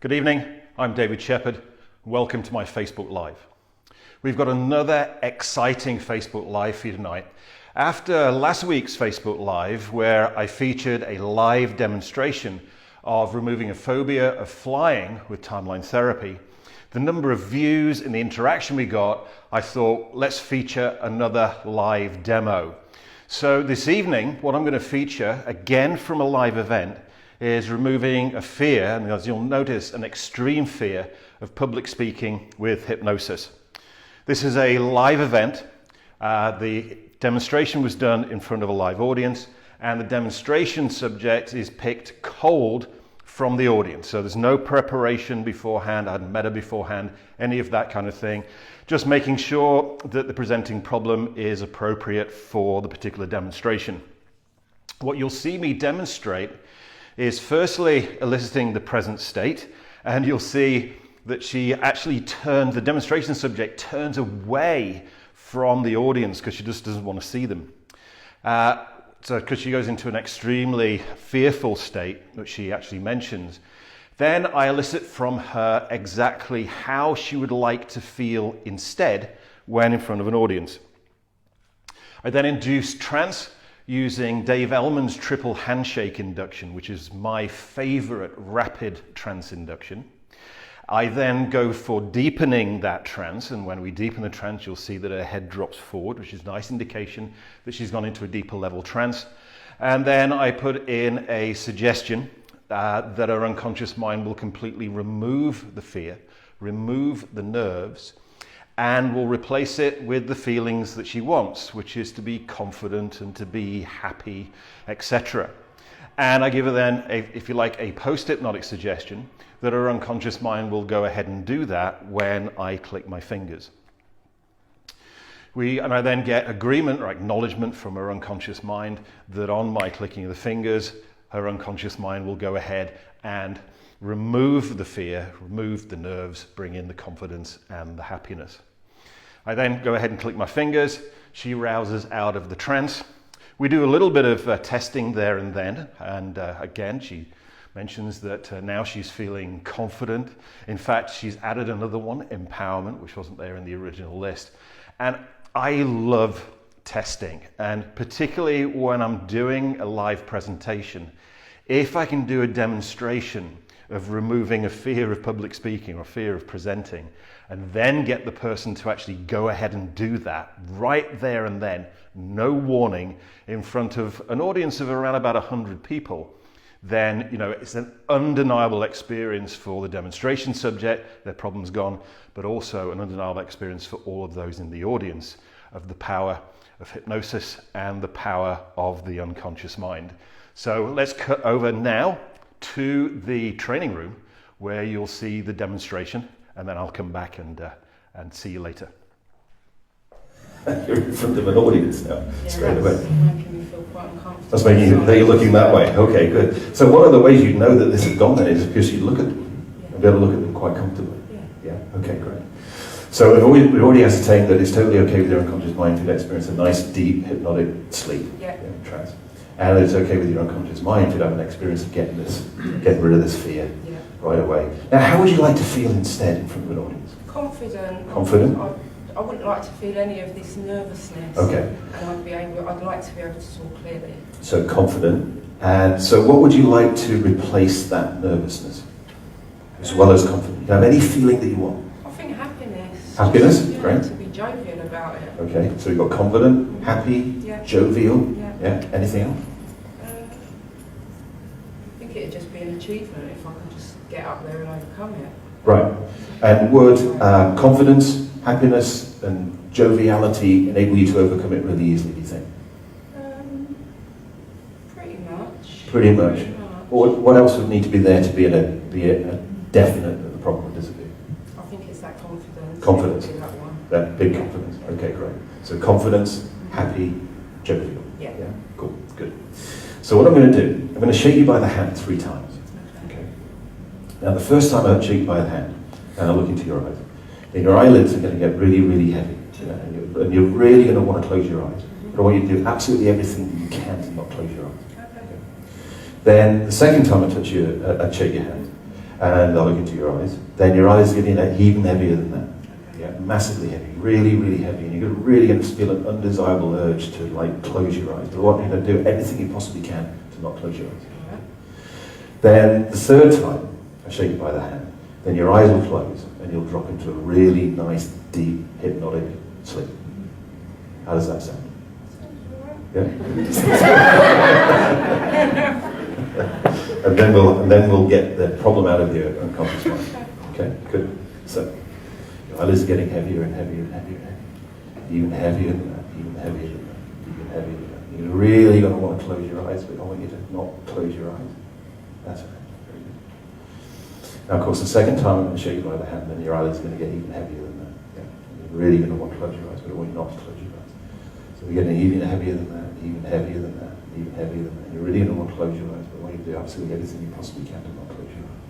Good evening, I'm David Shepherd. Welcome to my Facebook Live. We've got another exciting Facebook Live for you tonight. After last week's Facebook Live, where I featured a live demonstration of removing a phobia of flying with timeline therapy, the number of views and the interaction we got, I thought, let's feature another live demo. So this evening, what I'm going to feature, again from a live event, is removing a fear, and as you'll notice, an extreme fear of public speaking with hypnosis. This is a live event. The demonstration was done in front of a live audience, and the demonstration subject is picked cold from the audience. So there's no preparation beforehand, I hadn't met her beforehand, any of that kind of thing. Just making sure that the presenting problem is appropriate for the particular demonstration. What you'll see me demonstrate is firstly eliciting the present state, and you'll see that she actually the demonstration subject turns away from the audience because she just doesn't want to see them. So because she goes into an extremely fearful state, which she actually mentions. Then I elicit from her exactly how she would like to feel instead when in front of an audience. I then induce trance using Dave Ellman's triple handshake induction, which is my favorite rapid trance induction. I then go for deepening that trance, and when we deepen the trance, you'll see that her head drops forward, which is a nice indication that she's gone into a deeper level trance. And then I put in a suggestion that her unconscious mind will completely remove the fear, remove the nerves, and will replace it with the feelings that she wants, which is to be confident and to be happy, etc. And I give her then, if you like, a post-hypnotic suggestion that her unconscious mind will go ahead and do that when I click my fingers. And I then get agreement or acknowledgement from her unconscious mind that on my clicking of the fingers, her unconscious mind will go ahead and remove the fear, remove the nerves, bring in the confidence and the happiness. I then go ahead and click my fingers. She rouses out of the trance. We do a little bit of testing there and then. And again, she mentions that now she's feeling confident. In fact, she's added another one, empowerment, which wasn't there in the original list. And I love testing. And particularly when I'm doing a live presentation, if I can do a demonstration of removing a fear of public speaking or fear of presenting, and then get the person to actually go ahead and do that right there and then, no warning, in front of an audience of around about 100 people, then it's an undeniable experience for the demonstration subject, their problem's gone, but also an undeniable experience for all of those in the audience of the power of hypnosis and the power of the unconscious mind. So let's cut over now to the training room where you'll see the demonstration, and then I'll come back and see you later. You're in front of an audience now, straight away. That's making me feel quite uncomfortable. That's making you looking that way. Okay, good. So one of the ways you'd know that this has gone then is because you look at them and be able to look at them quite comfortably. Yeah. Okay, great. So we've already ascertained that it's totally okay with your unconscious mind to experience a nice, deep, hypnotic sleep, trance. And it's okay with your unconscious mind to have an experience of getting rid of this fear right away. Now, how would you like to feel instead in front of an audience? Confident. Confident? I wouldn't like to feel any of this nervousness. Okay. And I'd like to be able to talk clearly. So confident. And so what would you like to replace that nervousness as well as confident? Do you have any feeling that you want? I think happiness. Happiness? Great. To be jovial about it. Okay, so you've got confident, happy, jovial. Yeah. Anything else? I think it'd just be an achievement if I could just get up there and overcome it. Right. And would confidence, happiness and joviality enable you to overcome it really easily, do you think? Pretty much. Pretty much. Or what else would need to be there to be a definite that the problem would disappear? I think it's that confidence. Confidence. That one. That big confidence. Okay, great. So confidence, happy, jovial. Yeah. Cool. Good. So what I'm going to do, I'm going to shake you by the hand 3 times. Okay. Now the first time I shake you by the hand, and I look into your eyes, then your eyelids are going to get really, really heavy. And you're really going to want to close your eyes. But I want you to do absolutely everything that you can to not close your eyes. Okay. Then the second time I touch you, I shake your hand, and they'll look into your eyes. Then your eyes get in even heavier than that. Yeah, massively heavy, really, really heavy, and you're really going to feel an undesirable urge to like close your eyes. But what you're going to do everything you possibly can to not close your eyes. Alright. Then the third time, I shake you by the hand, then your eyes will close and you'll drop into a really nice, deep, hypnotic sleep. How does that sound? Yeah. and then we'll get the problem out of your unconscious mind. Okay, good. So your eyelids are getting heavier and heavier and heavier and heavier. Even heavier than that, even heavier than that, even heavier than that. You're really going to want to close your eyes, but I want you to not close your eyes. That's right. Very good. Now, of course, the second time I'm going to show you by the hand, then your eyelids are going to get even heavier than that. Yeah. You're really going to want to close your eyes, but I want you not to close your eyes. So we're getting even heavier than that, even heavier than that, even heavier than that. You're really going to want to close your eyes, but I want you to do absolutely everything you possibly can to not close your eyes.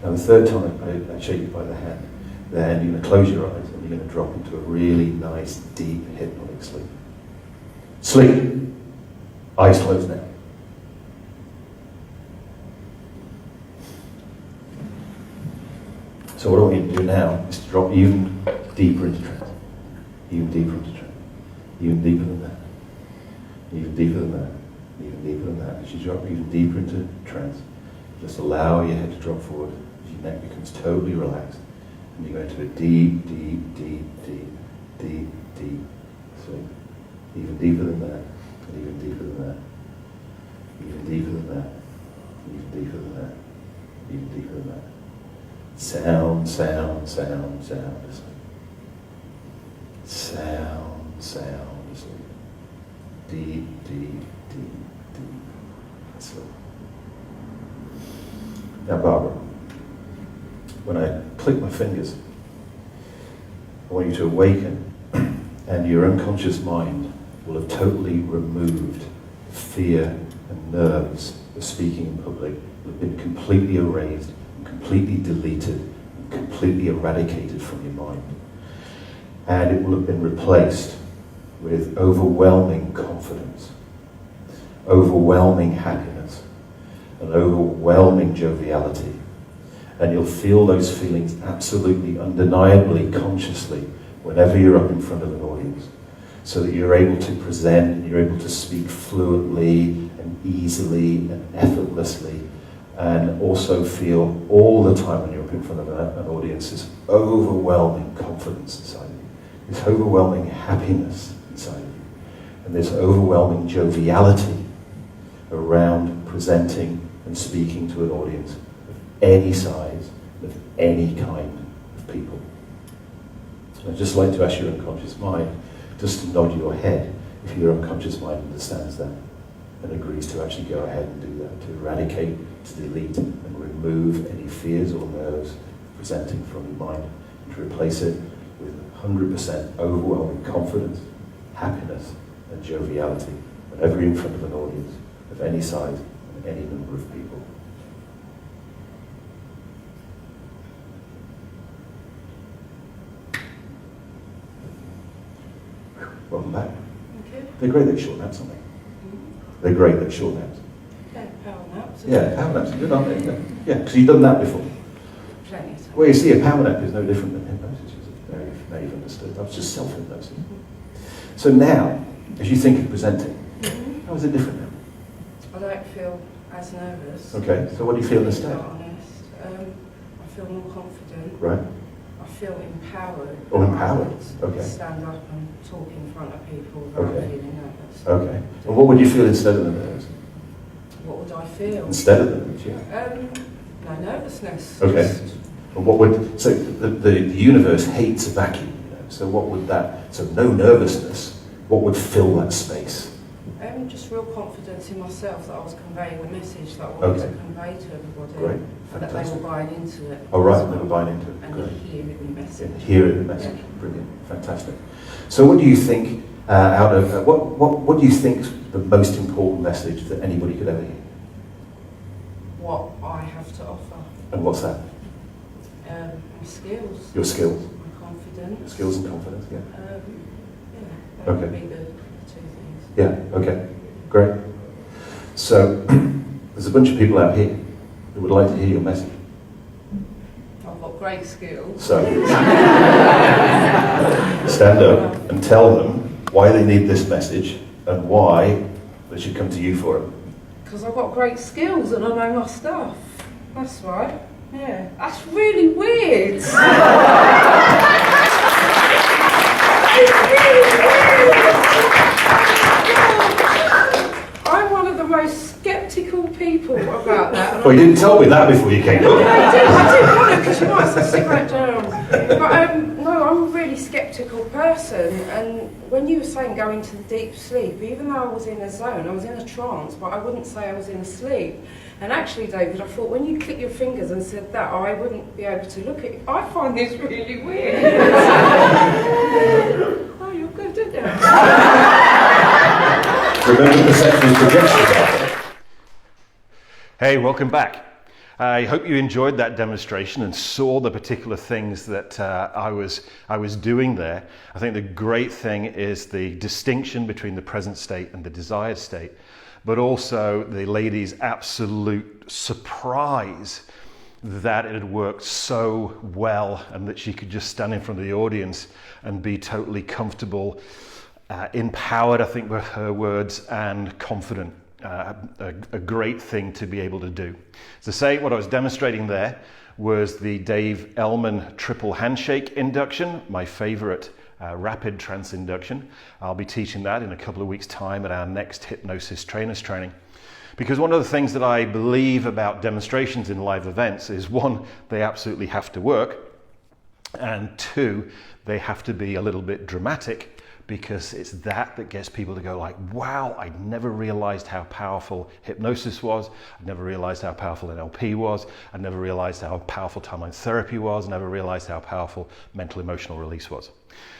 Now, the third time I shake you by the hand, then you're going to close your eyes and you're going to drop into a really nice, deep, hypnotic sleep. Sleep. Eyes closed now. So what I want you to do now is to drop even deeper into trance. Even deeper into trance. Even deeper than that. Even deeper than that. Even deeper than that. As you drop even deeper into trance, just allow your head to drop forward. As your neck becomes totally relaxed. And you go into a deep, deep, deep, deep, deep, deep sleep. Even deeper than that. And even deeper than that. Even deeper than that. Even deeper than that. Even deeper than that. Sound, sound, sound, sound asleep. Sound, sound asleep. Deep, deep, deep, deep asleep. Now, Barbara, when I click my fingers, I want you to awaken, and your unconscious mind will have totally removed fear and nerves of speaking in public. Will have been completely erased, completely deleted, and completely eradicated from your mind. And it will have been replaced with overwhelming confidence, overwhelming happiness, and overwhelming joviality. And you'll feel those feelings absolutely, undeniably, consciously, whenever you're up in front of an audience, so that you're able to present, and you're able to speak fluently and easily and effortlessly, and also feel all the time when you're up in front of an audience this overwhelming confidence inside of you, this overwhelming happiness inside of you, and this overwhelming joviality around presenting and speaking to an audience of any size, of any kind of people. I'd just like to ask your unconscious mind just to nod your head if your unconscious mind understands that and agrees to actually go ahead and do that, to eradicate, to delete and remove any fears or nerves presenting from your mind, and to replace it with 100% overwhelming confidence, happiness and joviality whenever you're in front of an audience of any size and any number of people. Welcome back. Thank you. They're great, they're short naps, aren't they? They're great, they're short naps. Yeah, power naps. Yeah, power naps are good, aren't they? Yeah, because you've done that before. Plenty of time. Well, you see, a power nap is no different than hypnosis, is it? Now you've understood. That's just self-hypnosis. So now, as you think of presenting, how is it different now? I don't feel as nervous. Okay, so what do you feel To be instead? honest, I feel more confident. Right? I feel empowered. Oh, empowered. I can Okay. stand up and talk in front of people without Okay. feeling nervous. Okay. And what would you feel instead of the nerves? What would I feel? Instead of the nerves, yeah. No nervousness. Okay. Just And what would, so the universe hates a vacuum, you know, so what would that, so no nervousness, what would fill that space? just real confidence in myself that I was conveying the message that I wanted to convey to everybody. Great. And that they were buying into it. Oh, right, they were buying into it. And Great. hearing the message. Hearing the message. Brilliant. Fantastic. So what do you think, what do you think is the most important message that anybody could ever hear? What I have to offer. And what's that? My skills. Your skills. My confidence. Skills and confidence, yeah. That Okay. would be the two things. Yeah, okay. Great. So, there's a bunch of people out here who would like to hear your message. I've got great skills. So, stand up and tell them why they need this message and why they should come to you for it. Because I've got great skills and I know my stuff. That's right. Yeah. That's really weird. It's really weird. I'm one of the most sceptical people about that. Well, you didn't tell me that before you came. I did want to, because you might have to sit right down. But no, I'm a really sceptical person, and when you were saying go into the deep sleep, even though I was in a zone, I was in a trance, but I wouldn't say I was in a sleep. And actually, David, I thought when you clicked your fingers and said that, I wouldn't be able to look at you. I find this really weird. Oh, you're good at that. Remember perception and projection. Hey, welcome back. I hope you enjoyed that demonstration and saw the particular things that I was doing there. I think the great thing is the distinction between the present state and the desired state, but also the lady's absolute surprise that it had worked so well and that she could just stand in front of the audience and be totally comfortable, empowered, I think were her words, and confident. A great thing to be able to do. To say what I was demonstrating there was the Dave Ellman triple handshake induction, my favorite rapid trance induction. I'll be teaching that in a couple of weeks' time at our next hypnosis trainers training. Because one of the things that I believe about demonstrations in live events is, one, they absolutely have to work, and two, they have to be a little bit dramatic, because it's that gets people to go like, wow, I never realized how powerful hypnosis was. I never realized how powerful NLP was. I never realized how powerful timeline therapy was. I never realized how powerful mental emotional release was.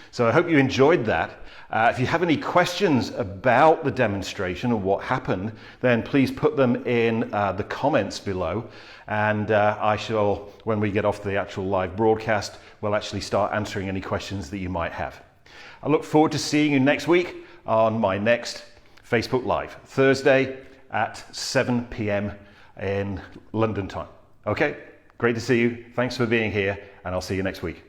So I hope you enjoyed that. If you have any questions about the demonstration or what happened, then please put them in the comments below. And I shall, when we get off the actual live broadcast, we'll actually start answering any questions that you might have. I look forward to seeing you next week on my next Facebook Live, Thursday at 7 p.m. in London time. Okay, great to see you. Thanks for being here, and I'll see you next week.